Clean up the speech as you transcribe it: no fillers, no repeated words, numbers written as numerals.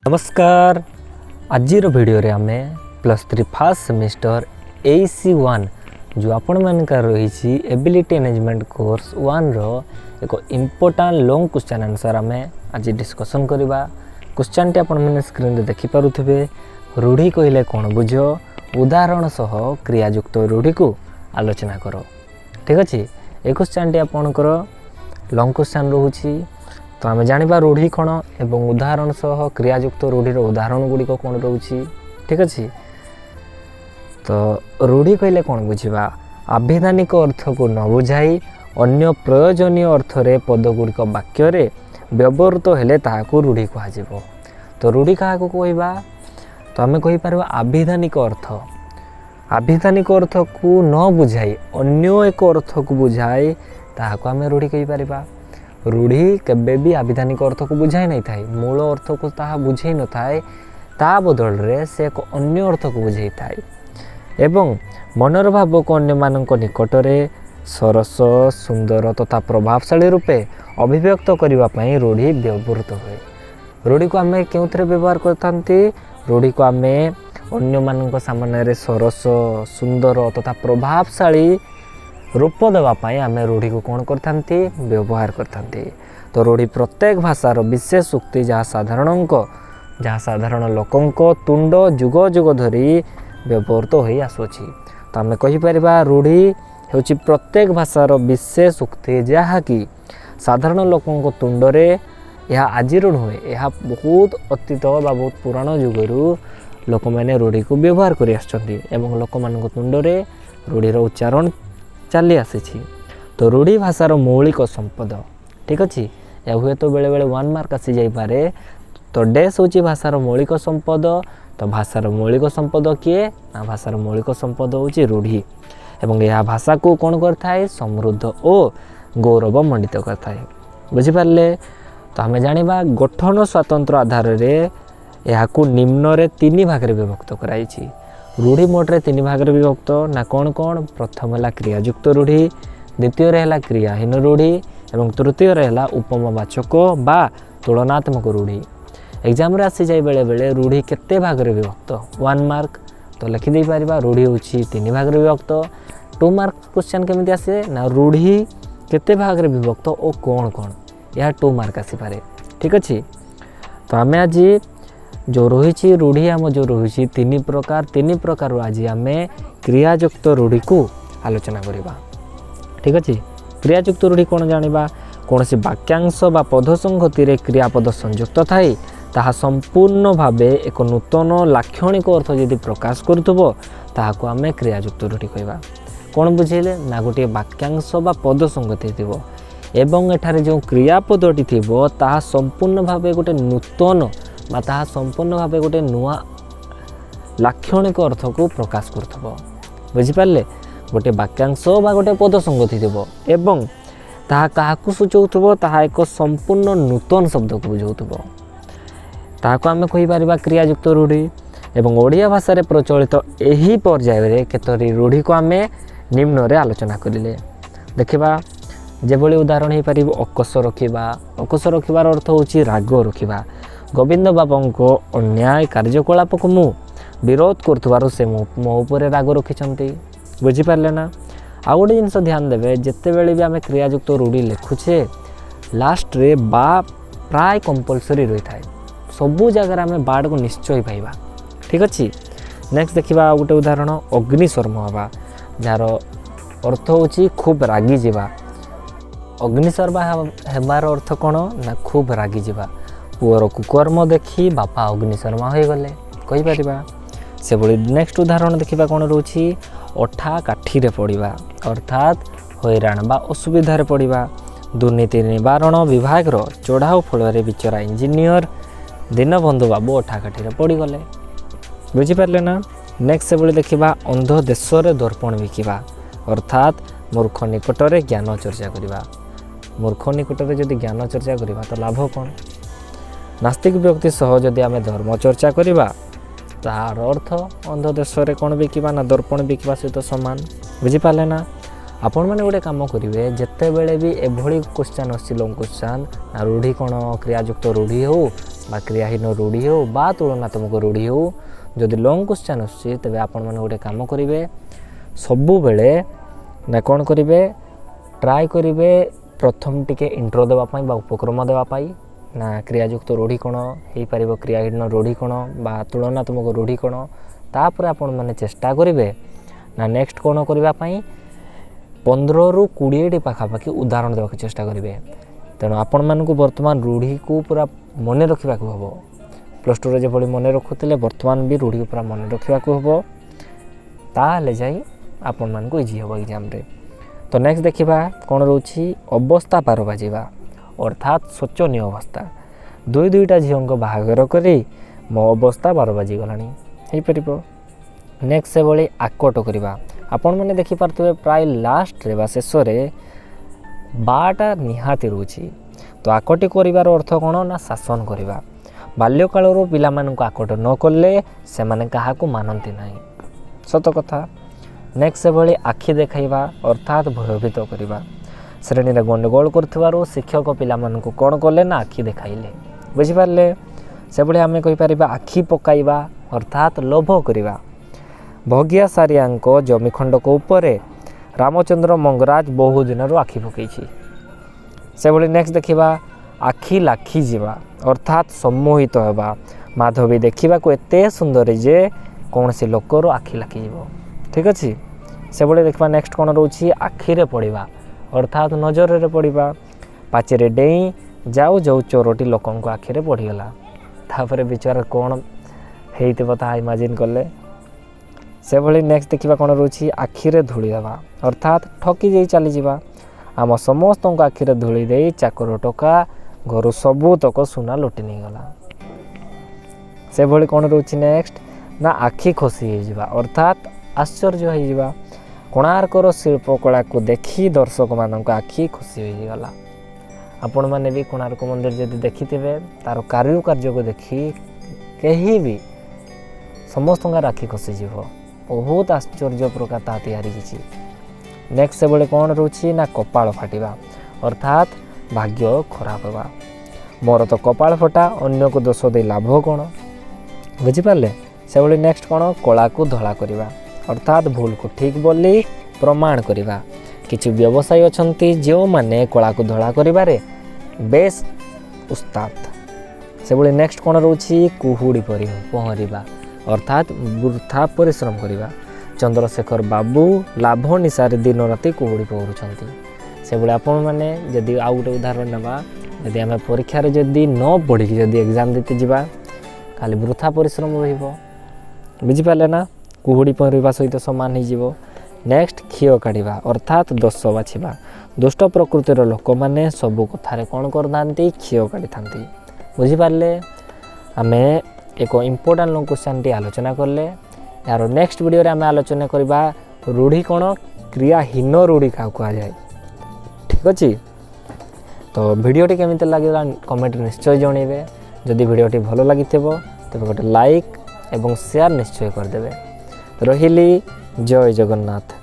नमस्कार। आज वीडियो रे आमे +3 फर्स्ट सेमिस्टर AC1 जो आपण मानकर रही एबिलिटी एनहांसमेंट कोर्स 1 रो एक इम्पोर्टेंट लॉन्ग क्वेश्चन आंसर आमे आज डिस्कशन करबा। क्वेश्चन टी आपण माने स्क्रीन रे देखि पारुथिबे। रूढ़ी कहले कोन बुझो, उदाहरण सह क्रियायुक्त रूढ़ी को आलोचना करो। ठीक अछि, ए क्वेश्चन टी आपनकर लॉन्ग क्वेश्चन रहउछि। तो आम जाना रूढ़ी कौन एवं उदाहरण सह क्रियायुक्त रूढ़ीर उदाहरण गुड़िक कौन रोचे। ठीक अच्छे, तो रूढ़ी कहले कौन बुझा, आभिधानिक अर्थ को न बुझाई अन्य प्रयोजनीय अर्थरे पदगुड़िक वाक्य व्यवहृत हेले ताहाकू रूढ़ी कह। तो रूढ़ी क्या कहवा, तो आम कहीपर आभिधानिक अर्थ। आभिधानिक अर्थ को न बुझाई अन्य एक अर्थ को बुझाए ताहाकू आम रूढ़ी कहीपर। रूढ़ी केबे भी आभिधानिक अर्थ को बुझाई नहीं थाए, मूल अर्थ को ताहा बुझे न थाए, ता बदल रे से एक अन्य अर्थ को बुझे थाए एवं मनर भाव को अन्य मानक निकट रे सरस सुंदर तथा प्रभावशाली रूपे अभिव्यक्त करने पाई रूढ़ी व्यवहृत हुए। रूढ़ी को आम क्यों व्यवहार करते, रूढ़ी को आम अन्य मानक सामने सरस सुंदर तथा प्रभावशाली रूप देवाई आम रूढ़ी को कौन करते व्यवहार करते। तो रूढ़ी प्रत्येक भाषार विशेष उक्ति जहाँ साधारण लोकंक तुंड जुग जुग धरी व्यवहृत हो आसुची। तो आम कहीपर रूढ़ी हूँ प्रत्येक भाषार विशेष उक्ति जहाँकि साधारण लोकंक तुंडरे यह आजिर नुहे, यह बहुत अतीत बा बहुत पुराण जुगरू लोक मैंने रूढ़ी को व्यवहार कर लोक मान तुंडरे रूढ़ीर उच्चारण चली आसी। तो रूढ़ी भाषार मौलिक संपद। ठीक अच्छे, या हुए तो बेले बेले 1 मार्क आसी जाइपारे। तो डैश होची भाषार मौलिक संपद। तो भाषार मौलिक संपद किए ना, भाषार मौलिक संपद होची रूढ़ी एवं यह भाषा को कौन करथाए, समृद्ध और गौरव मंडित करथाए। बुझिपारे। तो आम जानिबा गठन स्वतंत्र आधार रे यह निम्न रे 3 भाग रे विभक्त कराइछि। रूढ़ी मोटे 3 भाग रे विभक्त ना कौन कौन, प्रथम है क्रियायुक्त रूढ़ी, द्वितीय है क्रियाहीन रूढ़ी एवं तृतीय है उपमवाचक बा तुलनात्मक रूढ़ी। एग्जाम रे आसी जाए बेले बेले रूढ़ी केते भाग रे विभक्त 1 मार्क। तो लिखिदे पारिबा रूढ़ी होची 3 भाग रे विभक्त। 2 मार्क क्वेश्चन केमिति आसे ना, रूढ़ी केते भाग रे विभक्त और कौन कौन, यह 2 मार्क आसी पारे। ठीक अच्छे, तो आम आज जो रही रूढ़ी आम जो रही 3 प्रकार आज आम क्रियायुक्त रूढ़ी को आलोचना करवा। ठीक अच्छे, क्रियायुक्त रूढ़ी कौन जानिबा, कौन सी वाक्यांश बा पद संगति रे क्रियापद संयुक्त थाई ताहा संपूर्ण भावे एक नूतन लाक्षणिक अर्थ यदि प्रकाश करुथबो ताहाको आम क्रियायुक्त रूढ़ी कहवा। कौन बुझेले ना, गोटे वाक्यांश बा पद संगति थिबो एवं एठारे जो क्रियापदटी थिबो ताहा संपूर्ण भावे गोटे नूतन बा ताहा संपूर्ण भावे गोटे नुआ लाक्षणिक अर्थ को प्रकाश करथबो। बुझिपारे, गोटे वाक्यांश बा गोटे पद संगति थिबो एवं ताहा काहाकू सूचौथबो, ताहा एक संपूर्ण नूतन शब्द को बुझौथबो, ताहाको आमे कहि परिबा क्रियायुक्त रूढ़ी। एवं ओडिया भाषा रे प्रचलित एही पर्याय रे केतरी रूढ़ी को आमे निम्न रे आलोचना करिले। देखिबा जेभली उदाहरण हे परिबो, अकस रखिबा। अकस रखिबार अर्थ होची राग रखिबा। गोविंद बाबा को अन्याय कार्यकलाप को मु विरोध करथुवार से मो उपर राग रखिछंती। बुझिपारे ना। आ गोटे जिनस ध्यान देवे, जिते बेले भी आम क्रियायुक्त रूढ़ी लिखुचे लास्ट रे बा प्राय कंपलसरी रही थाए। सबू जगह आम बाड को निश्चय पाइबा। ठीक अच्छे, नेक्स्ट देखिबा गोटे उदाहरण, अग्निशर्म हवा, जार अर्थ होची खूब रागी जीवा। अग्निशर्म हेबार अर्थ कौन ना, खूब रागी जीवा। पुअर कुकर्म देखी बापा अग्निशर्मा हो गले कहीपर। से भली नेक्स्ट उदाहरण देखा कौन रोची, अठा काठी रे पड़वा अर्थात हैरान बा असुविधार पड़वा। दुर्नीति निवारण विभाग रो चढ़ाऊ फल बिचरा इंजीनियर दीनबंधु बाबू अठा काठी रे पड़गले। बुझिपारे ना। नेक्स्ट से भली देखा, अंध देश रे दर्पण बिकिबा अर्थात मूर्ख निकट रे ज्ञान चर्चा करवा। मूर्ख निकट रे जदि ज्ञान चर्चा करवा तो लाभ कौन। नास्तिक व्यक्ति सह जदि आम धर्म चर्चा करवा तार अर्थ अंध देश रे कौन बिकिबा ना, दर्पण बिकिबा सहित सामान। बुझिपारे ना। आपण मैंने गोटे कम करेंगे जिते बड़े भी एभली क्वेश्चन आसी लॉन्ग क्वेश्चन ना, रूढ़ी कौन क्रियायुक्त रूढ़ी हो क्रियाहीन रूढ़ी हो बा तुलनात्मक रूढ़ी हो जदि लॉन्ग क्वेश्चन आसुची तेबे आपण माने गोटे काम करेंगे सबु बेले ना कौन करेंगे ट्राए करेंगे प्रथम टिके इंट्रो देवाई उपक्रम देवाई ना क्रियायुक्त रूढ़ी कौन हो पार क्रियाहीन रूढ़ी कौन बा तुलनात्मक रूढ़ी कौन तापर आपण माने चेष्टा करेंगे ना नेक्स्ट कौन करने 15 ରୁ 20 पाखापाखि उदाहरण देवाक चेष्टा करेंगे। तेणु आपण मानक बर्तमान रूढ़ी को पूरा मन रखा हम प्लस टू जो मन रखुले बर्तमान भी रूढ़ी पूरा मन रखा हम ताले जाई आपण मानक इजी हम एग्जाम रे। तो नेक्स्ट देखा कौन रोची अवस्था पार बाजिबा अर्थात शोचनीय अवस्था दुई दुईटा झील बाहागर करी मो अवस्था 12 बाजिगलानी हो पार। नेक्स्ट से भाई आकट करवा आपण मैंने देखिपे प्राय लास्ट रे शेष बाटा निहाती रोची। तो आकटी कर अर्थ कौन ना शासन करवा बाल्यकाल पिला मानक आकट न कले से माने काहाकू मानती ना सत कथा। नेक्स्ट से भाई आखि देखाइबा अर्थात भयभीत करवा श्रेणी में गंडगोल कर शिक्षक पिला मानक कौन कले ना आखि देखाइले बुझिपारे से भाई आम कहीपर आखि पकाइबा अर्थात लोभ करवा भगियासारिया जमीखंड को उपरे रामचंद्र मंगराज बहु दिन आखि पकई से भाई। नेक्स्ट देखा आखि लाखी जावा अर्थात सम्मोहित होगा माधवी देखा एते सुंदर जे कौन सी लोकर आखि लाखी जीव ठीक अच्छे से भाई देखा। नेक्स्ट कौन रोची आखिरे पड़ा अर्थात नजर रे पड़ा पाचेरे डेई जाऊ जाऊ चोरटी लोक आखिरे पड़गला तापर विचार कौन होता इमाजिन कले से भाई। नेक्स्ट देखा कौन रोची आखिरे धूली देवा अर्थात ठकी जाई चली जावा आम समस्त आखिरे धूली दे चाकर टका घर सबू तक सुना लुटि नहीं गला से भाई। कौन रोची नेक्स्ट ना आखि खसी हो अर्थात आश्चर्य हो कोणार्कर शिल्पकला को देखी दर्शक मान आखि खुशी हो गला। आपण मैंने भी कोणार्क मंदिर जब देखि तार कारुकार्य को देखी कहीं भी समस्त आखि खसीज बहुत आश्चर्य प्रकार ता तैयारी की। नेक्स्ट से बोले कौन रोची ना कपाल फाटिबा अर्थात भाग्य खराब होगा मोर तो कपाल फटा अन्य को दोष दे लाभ कौन बुझिपारे से बोले। नेक्स्ट कौन कला को धला करवा अर्थात भूल को ठीक बोली प्रमाण करवा किसी व्यवसायी अच्छा जो मैंने कला को धला करिबारे बेस उस्ताद से बोले। नेक्स्ट कौन रोची कुहुड़ी पहरिबा अर्थात वृथा परिश्रम करवा चंद्रशेखर बाबू लाभ निशारे दिन राति कुहुड़ी पहरुंट से भाई। आपण मैंने जदि आउ गोटे उदाहरण नवा जदि आम परीक्षा जदि न पढ़ी जदि एग्जाम देते जावा खाली वृथा परिश्रम बुझिपारे ना कुहुड़ी पहरवा सहित सामान हो। नेक्स्ट क्षीय काढ़ा अर्थात दोष बाछा दुष्ट प्रकृतिर लोक मैंने सबू कथार कौन करते क्षीय काढ़ी था बुझिपारे। आम एक इम्पोर्टाट लॉन्ग क्वेश्चन टी आलोचना कले यार नेक्स्ट वीडियो रे आम आलोचना करवा रूढ़ी कौन क्रियाहीन रूढ़ी क्या कहुए ठीक अच्छे। तो वीडियोटी केमिति लगे कमेंट निश्चय जनइबे जदि वीडियोटी भल लगी तेज गोटे लाइक एवं शेयर निश्चय करदे। रहिली जय जगन्नाथ।